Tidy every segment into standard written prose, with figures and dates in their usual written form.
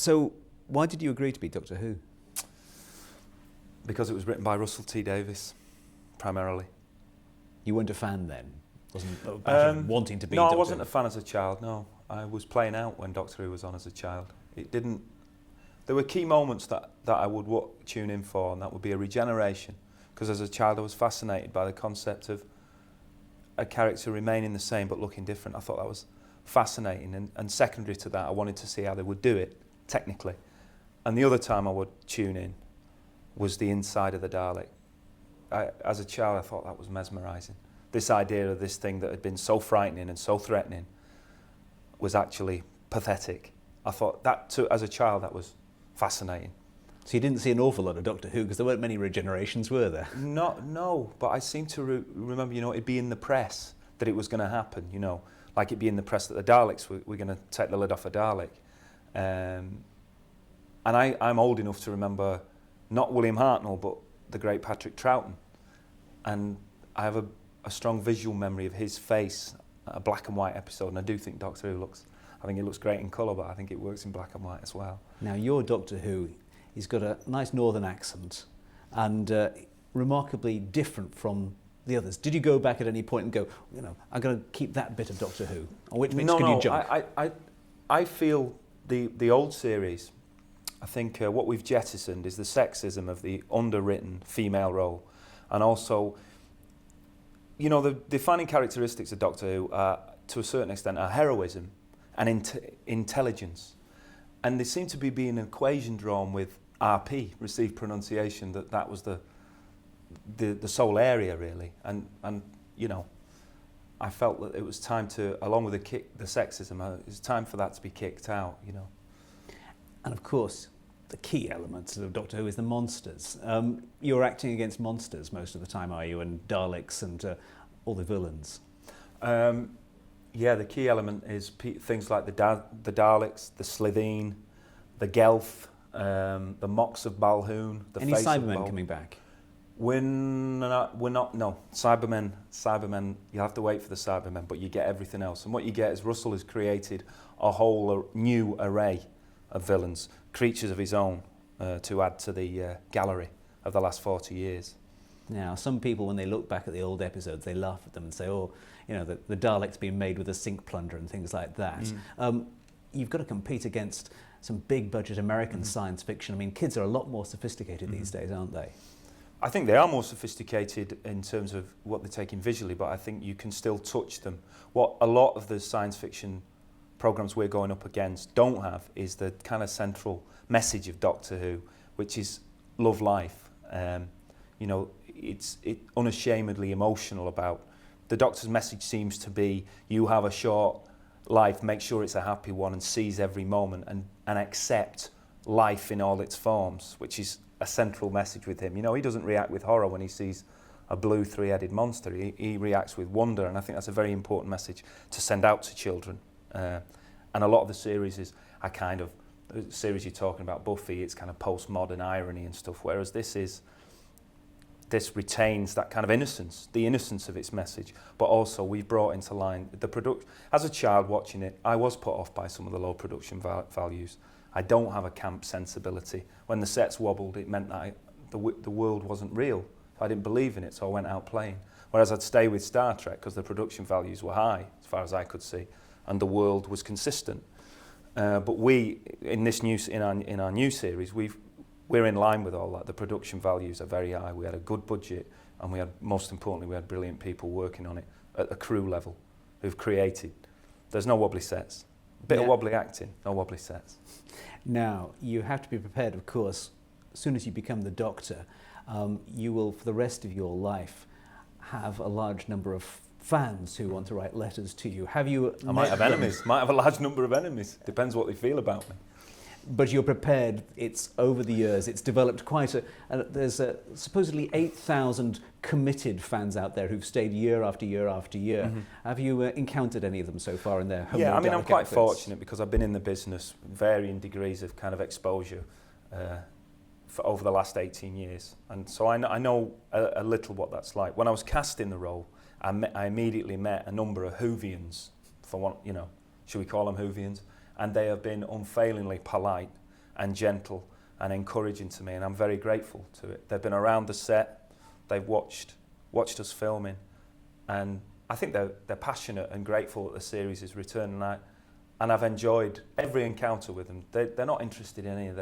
So why did you agree to be Doctor Who? Because it was written by Russell T Davies, primarily. You weren't a fan then? Wasn't about wanting to be Doctor No, I wasn't Who? a fan as a child, no. I was playing out when Doctor Who was on as a child. It didn't... There were key moments that I would tune in for, and that would be a regeneration. Because as a child I was fascinated by the concept of a character remaining the same but looking different. I thought that was fascinating. And secondary to that, I wanted to see how they would do it, technically. And the other time I would tune in was the inside of the Dalek. As a child, I thought that was mesmerising. This idea of this thing that had been so frightening and so threatening was actually pathetic. I thought that, as a child, that was fascinating. So you didn't see an awful lot of Doctor Who because there weren't many regenerations, were there? No, but I seem to remember, it'd be in the press that it was going to happen, like it'd be in the press that the Daleks were going to take the lid off a Dalek. And I'm old enough to remember not William Hartnell, but the great Patrick Troughton. And I have a strong visual memory of his face, a black and white episode, and I do think Doctor Who I think it looks great in colour, but I think it works in black and white as well. Now, your Doctor Who, he's got a nice northern accent and remarkably different from the others. Did you go back at any point and go, I'm going to keep that bit of Doctor Who? Or which bits can you jump? I feel the old series, I think what we've jettisoned is the sexism of the underwritten female role. And also, the defining characteristics of Doctor Who, to a certain extent, are heroism and intelligence. And there seemed to be being an equation drawn with RP, received pronunciation, that was the sole area, really. And I felt that it was time to, along with the sexism, it was time for that to be kicked out, And of course, the key element of Doctor Who is the monsters. You're acting against monsters most of the time, are you? And Daleks and all the villains. Yeah, the key element is things like the Daleks, the Slitheen, the Gelth, the Mox of Balhoun, the Any Face of Cybermen Bal- coming back? We're not, no. Cybermen, you have to wait for the Cybermen, but you get everything else. And what you get is Russell has created a whole new array of villains, creatures of his own, to add to the gallery of the last 40 years. Now, some people, when they look back at the old episodes, they laugh at them and say, the Dalek's been made with a sink plunger and things like that. You've got to compete against some big-budget American science fiction. I mean, kids are a lot more sophisticated these days, aren't they? I think they are more sophisticated in terms of what they're taking visually, but I think you can still touch them. What a lot of the science fiction programmes we're going up against don't have is the kind of central message of Doctor Who, which is love life. It's unashamedly emotional about. The Doctor's message seems to be, you have a short life, make sure it's a happy one and seize every moment and accept life in all its forms, which is a central message with him. He doesn't react with horror when he sees a blue three-headed monster. He reacts with wonder, and I think that's a very important message to send out to children. And a lot of the series the series you're talking about, Buffy, it's kind of postmodern irony and stuff, whereas this retains that kind of innocence, the innocence of its message, but also we've brought into line the production. As a child watching it, I was put off by some of the low production values. I don't have a camp sensibility. When the sets wobbled, it meant that the world wasn't real. I didn't believe in it, so I went out playing. Whereas I'd stay with Star Trek because the production values were high, as far as I could see, and the world was consistent. But we, in our new series, we're in line with all that. The production values are very high. We had a good budget, and most importantly, we had brilliant people working on it at a crew level who've created. There's no wobbly sets. Bit of wobbly acting, no wobbly sets. Now, you have to be prepared, of course, as soon as you become the Doctor, you will, for the rest of your life, have a large number of fans who want to write letters to you. Have you? I might have enemies. Might have a large number of enemies. Depends what they feel about me. But you're prepared. It's over the years. It's developed quite there's supposedly 8,000 committed fans out there who've stayed year after year after year. Mm-hmm. Have you encountered any of them so far in their home? Yeah, I mean, I'm quite fortunate because I've been in the business, varying degrees of kind of exposure for over the last 18 years, and so I know a little what that's like. When I was cast in the role, I immediately met a number of Whovians, for one, should we call them Whovians? And they have been unfailingly polite and gentle and encouraging to me, and I'm very grateful to it. They've been around the set, they've watched us filming, and I think they're passionate and grateful that the series is returning, and I've enjoyed every encounter with them. They're not interested in any of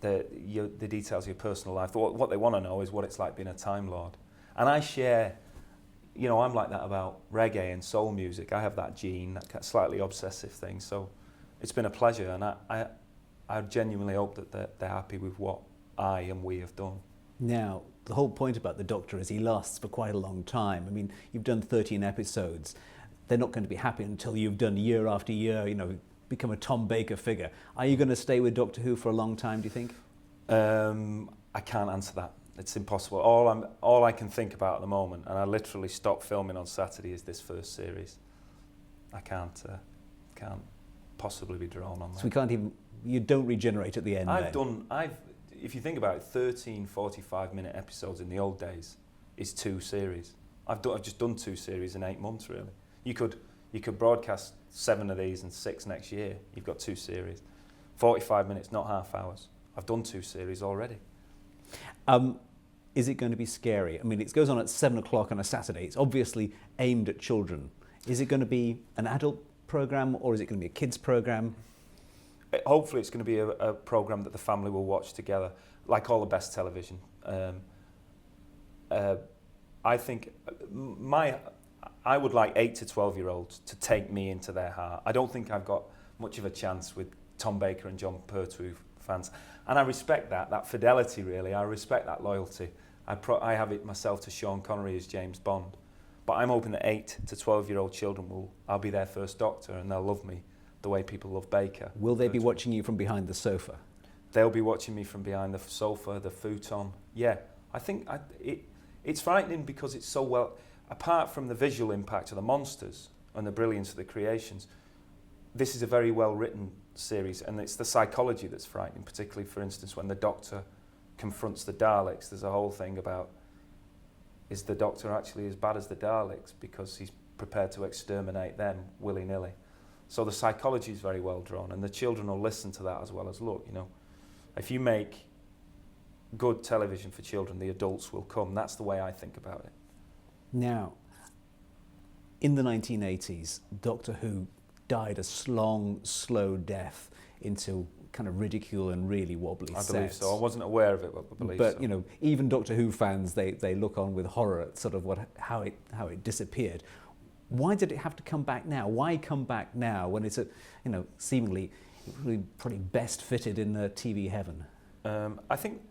the details of your personal life. What they want to know is what it's like being a Time Lord. And I share, I'm like that about reggae and soul music. I have that gene, that slightly obsessive thing. So it's been a pleasure, and I genuinely hope that they're happy with what I and we have done. Now, the whole point about the Doctor is he lasts for quite a long time. I mean, you've done 13 episodes. They're not going to be happy until you've done year after year, become a Tom Baker figure. Are you going to stay with Doctor Who for a long time, do you think? I can't answer that. It's impossible. All I can think about at the moment, and I literally stopped filming on Saturday, is this first series. I can't possibly be drawn on that. So you don't regenerate at the end. If you think about it, 13 45-minute episodes in the old days is 2 series. I've just done 2 series in 8 months, really. You could broadcast 7 of these and 6 next year. You've got 2 series. 45 minutes, not half hours. I've done 2 series already. Is it going to be scary? I mean, it goes on at 7 o'clock on a Saturday. It's obviously aimed at children. Is it going to be an adult program, or is it going to be a kids program? Hopefully it's going to be a program that the family will watch together, like all the best television. I think I would like 8 to 12-year-olds to take me into their heart. I don't think I've got much of a chance with Tom Baker and John Pertwee fans, and I respect that fidelity, really. I respect that loyalty. I have it myself to Sean Connery as James Bond, but I'm hoping that 8 to 12-year-old children I'll be their first Doctor, and they'll love me the way people love Baker. Will they be watching you from behind the sofa? They'll be watching me from behind the sofa, the futon. Yeah, I think it's frightening because it's so well. Apart from the visual impact of the monsters and the brilliance of the creations, this is a very well written series, and it's the psychology that's frightening, particularly, for instance, when the Doctor confronts the Daleks. There's a whole thing about, is the Doctor actually as bad as the Daleks, because he's prepared to exterminate them willy-nilly. So the psychology is very well drawn, and the children will listen to that as well as look. If you make good television for children, the adults will come. That's the way I think about it. Now, in the 1980s, Doctor Who died a long, slow death into kind of ridicule and really wobbly sets. I believe so. I wasn't aware of it, but I believe so. But even Doctor Who fans, they look on with horror at sort of how it disappeared. Why did it have to come back now? Why come back now when it's seemingly really probably best fitted in the TV heaven? I think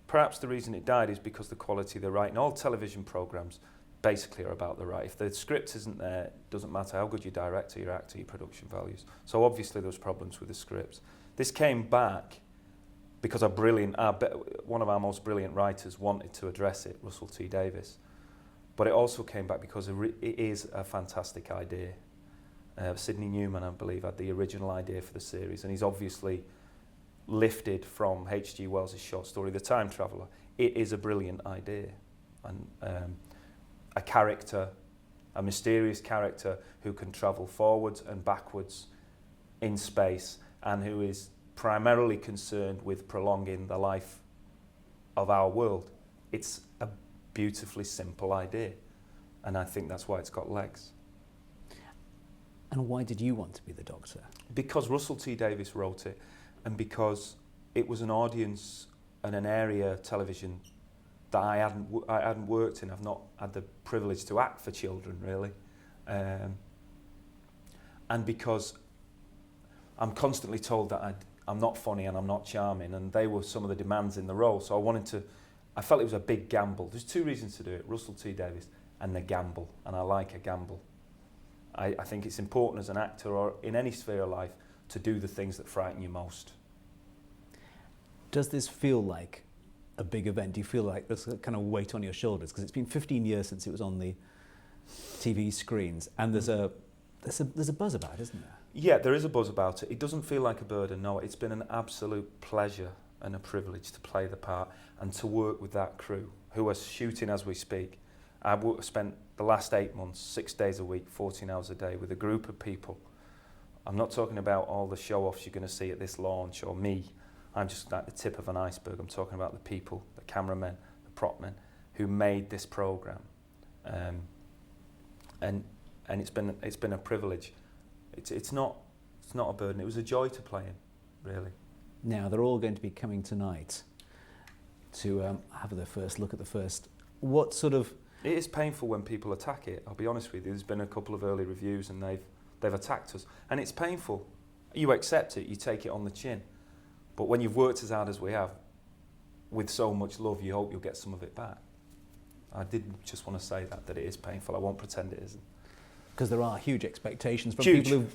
perhaps the reason it died is because the quality of the writing. All television programmes basically are about the writing. If the script isn't there, it doesn't matter how good your director, your actor, your production values. So obviously there was problems with the scripts. This came back because one of our most brilliant writers wanted to address it, Russell T Davies. But it also came back because it is a fantastic idea. Sidney Newman, I believe, had the original idea for the series, and he's obviously lifted from H.G. Wells' short story, The Time Traveller. It is a brilliant idea. And a character, a mysterious character who can travel forwards and backwards in space, and who is primarily concerned with prolonging the life of our world. It's a beautifully simple idea, and I think that's why it's got legs. And why did you want to be the Doctor? Because Russell T Davies wrote it, and because it was an audience and an area of television that I hadn't worked in. I've not had the privilege to act for children, really, and because I'm constantly told that I'm not funny and I'm not charming, and they were some of the demands in the role. So I felt it was a big gamble. There's 2 reasons to do it: Russell T Davies and the gamble, and I like a gamble. I think it's important as an actor or in any sphere of life to do the things that frighten you most. Does this feel like a big event? Do you feel like there's a kind of weight on your shoulders? Because it's been 15 years since it was on the TV screens, and there's a buzz about it, isn't there? Yeah, there is a buzz about it. It doesn't feel like a burden, no. It's been an absolute pleasure and a privilege to play the part and to work with that crew who are shooting as we speak. I've spent the last 8 months, 6 days a week, 14 hours a day with a group of people I'm not talking about all the show-offs you're going to see at this launch or me. I'm just at the tip of an iceberg. I'm talking about the people, the cameramen, the prop men who made this program. And it's been a privilege. It's not a burden. It was a joy to play in, really. Now they're all going to be coming tonight to have their first look at the first. What sort of? It is painful when people attack it. I'll be honest with you. There's been a couple of early reviews and they've attacked us, and it's painful. You accept it. You take it on the chin. But when you've worked as hard as we have, with so much love, you hope you'll get some of it back. I did just want to say that it is painful. I won't pretend it isn't. Because there are huge expectations from Huge. people who,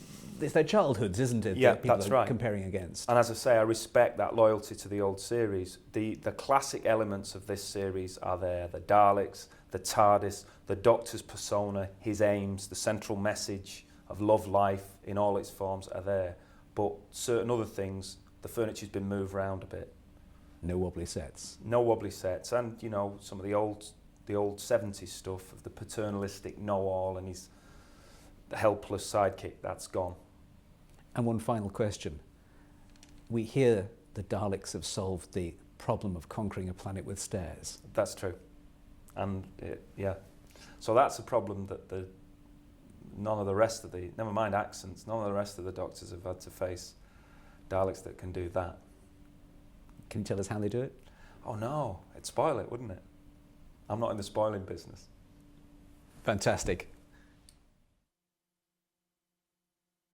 it's their childhoods, isn't it? Yeah, that people that's are right. comparing against. And as I say, I respect that loyalty to the old series. The classic elements of this series are there. The Daleks, the TARDIS, the Doctor's persona, his aims, the central message of love life in all its forms are there. But certain other things, the furniture's been moved around a bit. No wobbly sets. No wobbly sets. And, you know, some of the old 70s stuff of the paternalistic know-all and his helpless sidekick, that's gone. And one final question. We hear the Daleks have solved the problem of conquering a planet with stairs. That's true. And, yeah. So that's a problem that none of the rest of the, never mind accents, none of the rest of the Doctors have had to face Daleks that can do that. Can you tell us how they do it? Oh no, it'd spoil it, wouldn't it? I'm not in the spoiling business. Fantastic.